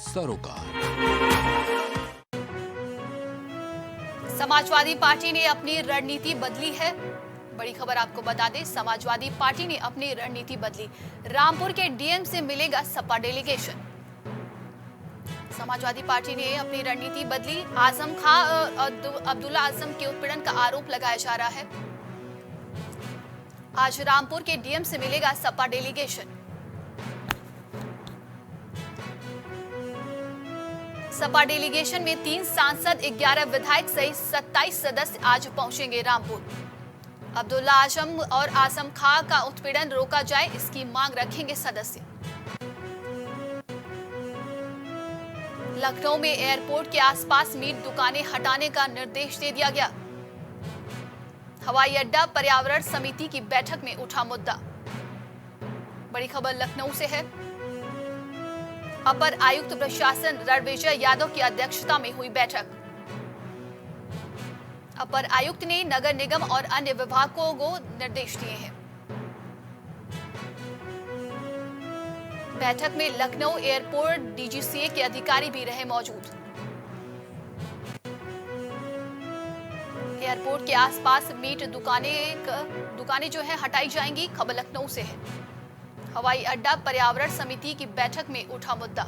सरोकार। समाजवादी पार्टी ने अपनी रणनीति बदली है। बड़ी खबर आपको बता दें, समाजवादी पार्टी ने अपनी रणनीति बदली। रामपुर के डीएम से मिलेगा सपा डेलीगेशन। समाजवादी पार्टी ने अपनी रणनीति बदली। आजम खां अब्दुल्ला आजम के उत्पीड़न का आरोप लगाया जा रहा है। आज रामपुर के डीएम से मिलेगा सपा डेलीगेशन। सपा डेलीगेशन में 3 सांसद, 11 विधायक सहित 27 सदस्य आज पहुंचेंगे रामपुर। अब्दुल्ला आजम और आजम खां का उत्पीड़न रोका जाए, इसकी मांग रखेंगे सदस्य। लखनऊ में एयरपोर्ट के आसपास मीट दुकानें हटाने का निर्देश दे दिया गया। हवाई अड्डा पर्यावरण समिति की बैठक में उठा मुद्दा। बड़ी खबर लखनऊ से है। अपर आयुक्त प्रशासन रणविजय यादव की अध्यक्षता में हुई बैठक। अपर आयुक्त ने नगर निगम और अन्य विभागों को निर्देश दिए हैं। बैठक में लखनऊ एयरपोर्ट डीजीसीए के अधिकारी भी रहे मौजूद। एयरपोर्ट के आसपास मीट दुकानें जो है हटाई जाएंगी। खबर लखनऊ से है। हवाई अड्डा पर्यावरण समिति की बैठक में उठा मुद्दा।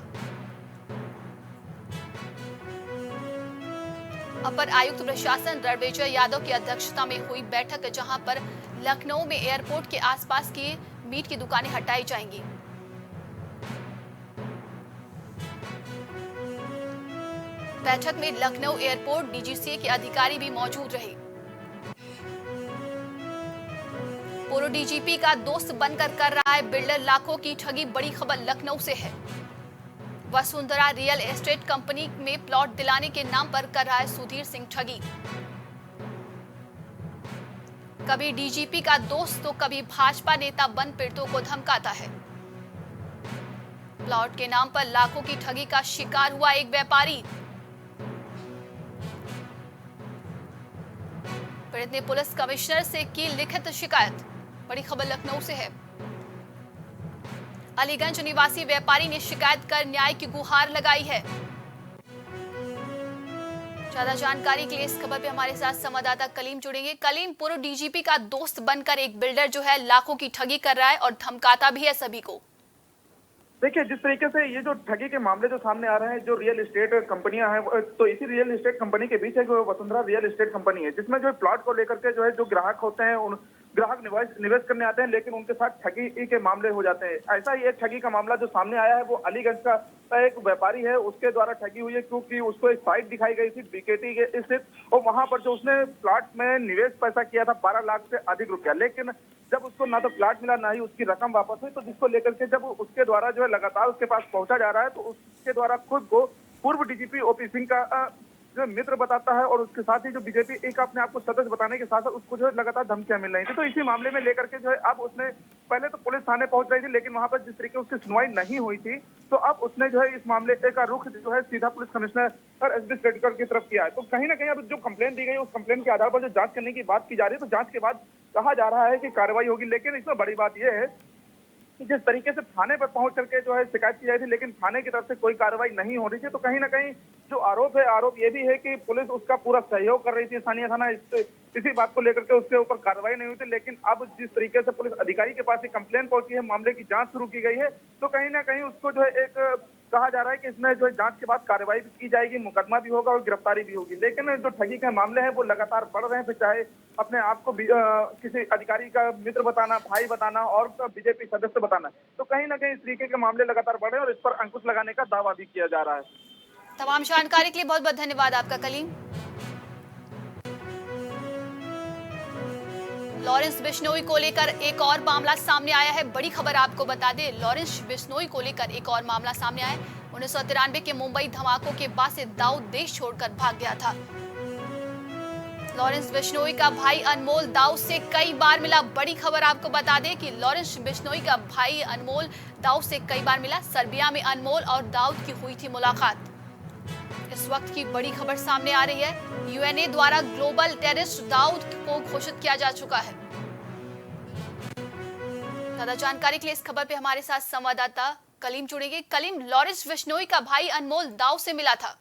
अपर आयुक्त प्रशासन रणविजय यादव की अध्यक्षता में हुई बैठक, जहां पर लखनऊ में एयरपोर्ट के आसपास की मीट की दुकानें हटाई जाएंगी। बैठक में लखनऊ एयरपोर्ट डीजीसीए के अधिकारी भी मौजूद रहे। पूर्व डीजीपी का दोस्त बनकर कर रहा है बिल्डर लाखों की ठगी। बड़ी खबर लखनऊ से है। वसुंधरा रियल एस्टेट कंपनी में प्लॉट दिलाने के नाम पर कर रहा है सुधीर सिंह ठगी। कभी डीजीपी का दोस्त तो कभी भाजपा नेता बन पीड़ितों को धमकाता है। प्लॉट के नाम पर लाखों की ठगी का शिकार हुआ एक व्यापारी। पीड़ित ने पुलिस कमिश्नर से की लिखित शिकायत। बड़ी खबर लखनऊ से है। अलीगंज निवासी व्यापारी ने शिकायत कर न्याय की गुहार लगाई है। ज्यादा जानकारी के लिए इस खबर पे हमारे साथ संवाददाता कलीम जुड़ेंगे। कलीम, पूर्व डीजीपी का दोस्त बनकर एक बिल्डर जो है लाखों की ठगी कर रहा है और धमकाता भी है सभी को। देखिए, जिस तरीके से ये जो ठगी के मामले जो सामने आ रहे हैं, जो रियल एस्टेट कंपनियां हैं, तो इसी रियल एस्टेट कंपनी के बीच है जो वसुंधरा रियल एस्टेट कंपनी है, जिसमें जो प्लॉट को लेकर के जो है जो ग्राहक होते हैं, उन ग्राहक निवेश करने आते हैं, लेकिन उनके साथ ठगी के मामले हो जाते हैं। ऐसा ही एक ठगी का मामला जो सामने आया है, वो अलीगंज का एक व्यापारी है, उसके द्वारा ठगी हुई है, क्योंकि उसको एक साइट दिखाई गई थी बीकेटी के स्थित, और वहां पर जो उसने प्लॉट में निवेश पैसा किया था 12 लाख से अधिक रुपया, लेकिन जब उसको ना तो प्लाट मिला ना ही उसकी रकम वापस हुई, तो जिसको लेकर के जब उसके द्वारा जो है लगातार उसके पास पहुंचा जा रहा है, तो उसके द्वारा खुद को पूर्व डीजीपी ओपी सिंह का जो मित्र बताता है, और उसके साथ ही जो बीजेपी एक अपने आप को सदस्य बताने के साथ साथ उसको जो है लगातार धमकियां मिल रही थी। तो इसी मामले में लेकर के जो है अब उसने पहले तो पुलिस थाने पहुंच रही थी, लेकिन वहां पर जिस तरीके उसकी सुनवाई नहीं हुई थी, तो अब उसने जो है इस मामले का रुख जो है सीधा पुलिस कमिश्नर और एसबी स्टेटकर की तरफ किया है। तो कहीं ना कहीं अब जो कंप्लेंट दी गई, उस कंप्लेंट के आधार पर जो जांच करने की बात की जा रही है, तो जांच के बाद कहा जा रहा है कि कार्रवाई होगी। लेकिन इसमें बड़ी बात यह है कि जिस तरीके से थाने पर पहुंच करके जो है शिकायत की जाती थी, लेकिन थाने की तरफ से कोई कार्रवाई नहीं हो रही थी, तो कहीं ना कहीं जो आरोप है, आरोप ये भी है कि पुलिस उसका पूरा सहयोग कर रही थी। स्थानीय थाना इसी बात को लेकर के उसके ऊपर कार्रवाई नहीं हुई थी। लेकिन अब जिस तरीके से पुलिस अधिकारी के पास एक कंप्लेन पहुंची है, मामले की जांच शुरू की गई है, तो कहीं ना कहीं उसको जो है एक कहा जा रहा है कि इसमें जो है जांच के बाद कार्रवाई भी की जाएगी, मुकदमा भी होगा और गिरफ्तारी भी होगी। लेकिन जो ठगी के मामले हैं वो लगातार बढ़ रहे हैं, फिर चाहे अपने आप को किसी अधिकारी का मित्र बताना, भाई बताना और बीजेपी सदस्य बताना, तो कहीं ना कहीं इस तरीके के मामले लगातार बढ़ रहे हैं और इस पर अंकुश लगाने का दावा भी किया जा रहा है। तमाम जानकारी के लिए बहुत बहुत धन्यवाद आपका कलीम। लॉरेंस बिश्नोई को लेकर एक और मामला सामने आया है। बड़ी खबर आपको बता दें, लॉरेंस बिश्नोई को लेकर एक और मामला सामने आया है। 1993 के मुंबई धमाकों के बाद से दाऊद देश छोड़कर भाग गया था। लॉरेंस बिश्नोई का भाई अनमोल दाऊद से कई बार मिला। बड़ी खबर आपको बता दें कि लॉरेंस बिश्नोई का भाई अनमोल दाऊद से कई बार मिला। सर्बिया में अनमोल और दाऊद की हुई थी मुलाकात। इस वक्त की बड़ी खबर सामने आ रही है। यूएनए द्वारा ग्लोबल टेररिस्ट दाऊद को घोषित किया जा चुका है। ज्यादा जानकारी के लिए इस खबर पे हमारे साथ संवाददाता कलीम जुड़ेंगे। कलीम, लॉरेंस बिश्नोई का भाई अनमोल दाऊ से मिला था।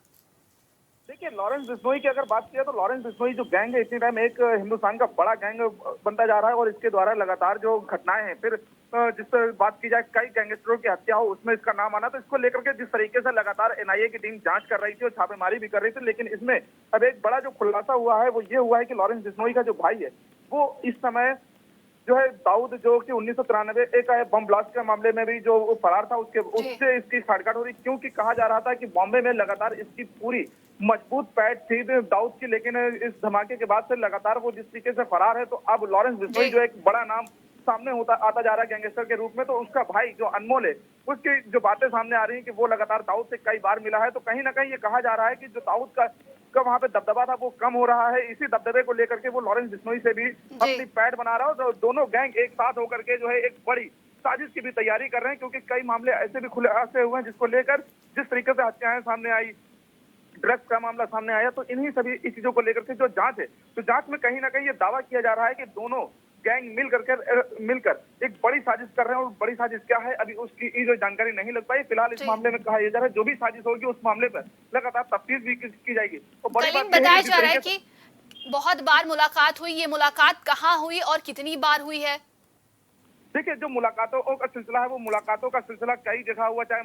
देखिए, लॉरेंस बिश्नोई की अगर बात किया तो लॉरेंस बिश्नोई जो गैंग है इतनी टाइम एक हिंदुस्तान का बड़ा गैंग बनता जा रहा है और इसके द्वारा लगातार जो घटनाएं हैं, फिर जिस बात की जाए कई गैंगस्टरों की हत्या हो उसमें इसका नाम आना, तो इसको लेकर के जिस तरीके से लगातार एनआईए की टीम जांच कर रही थी और छापेमारी भी कर रही थी, लेकिन इसमें अब एक बड़ा जो खुलासा हुआ है वो ये हुआ है कि लॉरेंस बिश्नोई का जो भाई है वो इस समय जो है दाऊद, जो कि 1993 एक बम ब्लास्ट के मामले में भी जो फरार था, उससे इसकी साठगांठ हो रही, क्योंकि कहा जा रहा था कि बॉम्बे में लगातार इसकी पूरी मजबूत पैठ थी दाऊद की, लेकिन इस धमाके के बाद से लगातार वो जिस तरीके से फरार है, तो अब लॉरेंस बिश्नोई जो एक बड़ा नाम सामने आता जा रहा है गैंगस्टर के रूप में, तो उसका भाई जो अनमोल है उसकी जो बातें सामने आ रही हैं कि वो लगातार दाऊद से कई बार मिला है, तो कहीं ना कहीं ये कहा जा रहा है कि जो दाऊद का वहां पे दबदबा था वो कम हो रहा है। इसी दबदबे को लेकर के वो लॉरेंस बिश्नोई से भी अपनी पैठ बना रहा है, तो दोनों गैंग एक साथ होकर के जो है एक बड़ी साजिश की भी तैयारी कर रहे हैं, क्योंकि कई मामले ऐसे भी खुलासे हुए हैं जिसको लेकर जिस तरीके से हत्याएं सामने आई, ड्रग्स का मामला सामने आया, तो इन्हीं सभी चीजों को लेकर के जो जांच है, तो जांच में कहीं ना कहीं ये दावा किया जा रहा है कि दोनों गैंग मिलकर एक बड़ी साजिश कर रहे हैं, और बड़ी साजिश क्या है अभी उसकी जो जानकारी नहीं लग पाई। फिलहाल इस मामले में कहा जा रहा है जो भी साजिश होगी उस मामले पर लगातार तफ्तीश भी की जाएगी। तो बड़ी बात बताया जा रहा है कि बहुत बार मुलाकात हुई, ये मुलाकात कहाँ हुई और कितनी बार हुई है? देखिए, जो मुलाकातों का सिलसिला है वो मुलाकातों का सिलसिला कई जगह हुआ, चाहे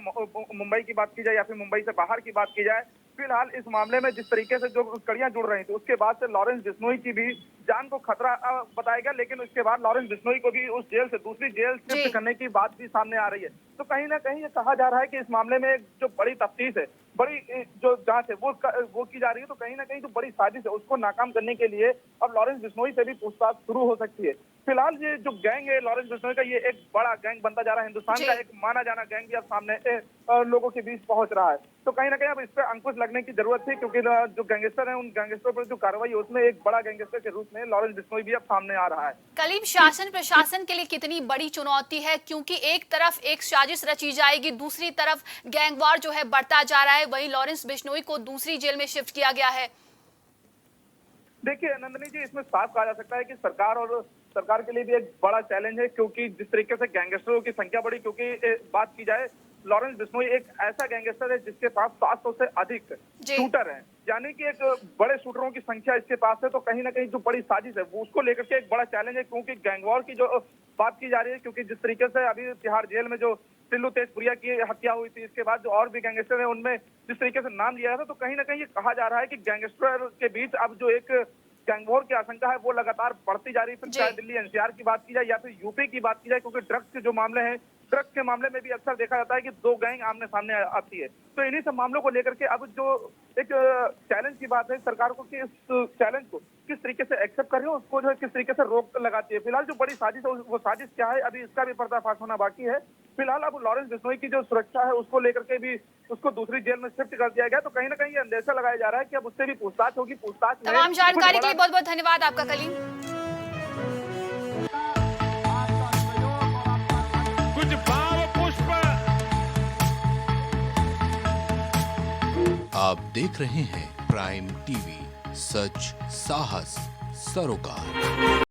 मुंबई की बात की जाए या फिर मुंबई से बाहर की बात की जाए। फिलहाल इस मामले में जिस तरीके से जो कड़ियां जुड़ रही थी उसके बाद से लॉरेंस बिश्नोई की भी जान को खतरा बताया गया, लेकिन उसके बाद लॉरेंस बिश्नोई को भी उस जेल से दूसरी जेल शिफ्ट करने की बात भी सामने आ रही है। तो कहीं ना कहीं ये कहा जा रहा है कि इस मामले में जो बड़ी तफ्तीश है, बड़ी जो जांच है वो की जा रही है, तो कहीं ना कहीं जो बड़ी साजिश है उसको नाकाम करने के लिए अब लॉरेंस बिश्नोई से भी पूछताछ शुरू हो सकती है। फिलहाल ये जो गैंग है लॉरेंस बिश्नोई का, ये एक बड़ा गैंग बनता जा रहा है, हिंदुस्तान का एक माना जाना गैंग भी अब सामने लोगों के बीच पहुंच रहा है, तो कहीं ना कहीं अब इस पर अंकुश लगने की जरूरत थी, क्योंकि जो गैंगस्टर है उन गैंगस्टरों पर जो कार्रवाई है उसमें एक बड़ा गैंगस्टर के रूप में लॉरेंस बिश्नोई भी अब सामने आ रहा है। कलीम, शासन प्रशासन के लिए कितनी बड़ी चुनौती है, क्योंकि एक तरफ एक साजिश रची जाएगी, दूसरी तरफ गैंगवार जो है बढ़ता जा रहा है, वहीं लॉरेंस बिश्नोई को दूसरी जेल में शिफ्ट किया गया है। देखिए नंदनी जी, इसमें साफ कहा जा सकता है कि सरकार के लिए भी एक बड़ा चैलेंज है, क्योंकि जिस तरीके से गैंगस्टरों की संख्या बढ़ी, क्योंकि बात की जाए लॉरेंस बिश्नोई एक ऐसा गैंगस्टर है जिसके पास 700 से अधिक शूटर हैं, यानी कि एक बड़े शूटरों की संख्या इसके पास है, तो कहीं ना कहीं जो बड़ी साजिश है वो उसको लेकर के एक बड़ा चैलेंज है, क्योंकि गैंगवॉर की जो बात की जा रही है, क्योंकि जिस तरीके से अभी तिहाड़ जेल में जो टिल्लू तेजपुरिया की हत्या हुई थी, इसके बाद जो और भी गैंगस्टर है उनमें जिस तरीके से नाम लिया था, तो कहीं ना कहीं ये कहा जा रहा है कि गैंगस्टर के बीच अब जो एक गैंगवॉर की आशंका है वो लगातार बढ़ती जा रही है। फिर चाहे दिल्ली एनसीआर की बात की जाए या फिर यूपी की बात की जाए, क्योंकि ड्रग्स के जो मामले हैं, ड्रग्स के मामले में भी अक्सर देखा जाता है कि दो गैंग आमने सामने आती है, तो इन्हीं सब मामलों को लेकर के अब जो एक चैलेंज की बात है सरकार को कि इस चैलेंज को किस तरीके से एक्सेप्ट कर रही है, उसको जो है किस तरीके से रोक लगाती है। फिलहाल जो बड़ी साजिश है वो साजिश क्या है अभी इसका भी पर्दाफाश होना बाकी है। फिलहाल अब लॉरेंस बिश्नोई की जो सुरक्षा है उसको लेकर के भी उसको दूसरी जेल में शिफ्ट कर दिया गया, तो कहीं ना कहीं अंदेशा लगाया जा रहा है कि अब उससे भी पूछताछ होगी। पूछताछ में तमाम जानकारी के लिए बहुत बहुत धन्यवाद आपका कलीम। कुछ भाव पुष्प। आप देख रहे हैं प्राइम टीवी, सच साहस सरोकार।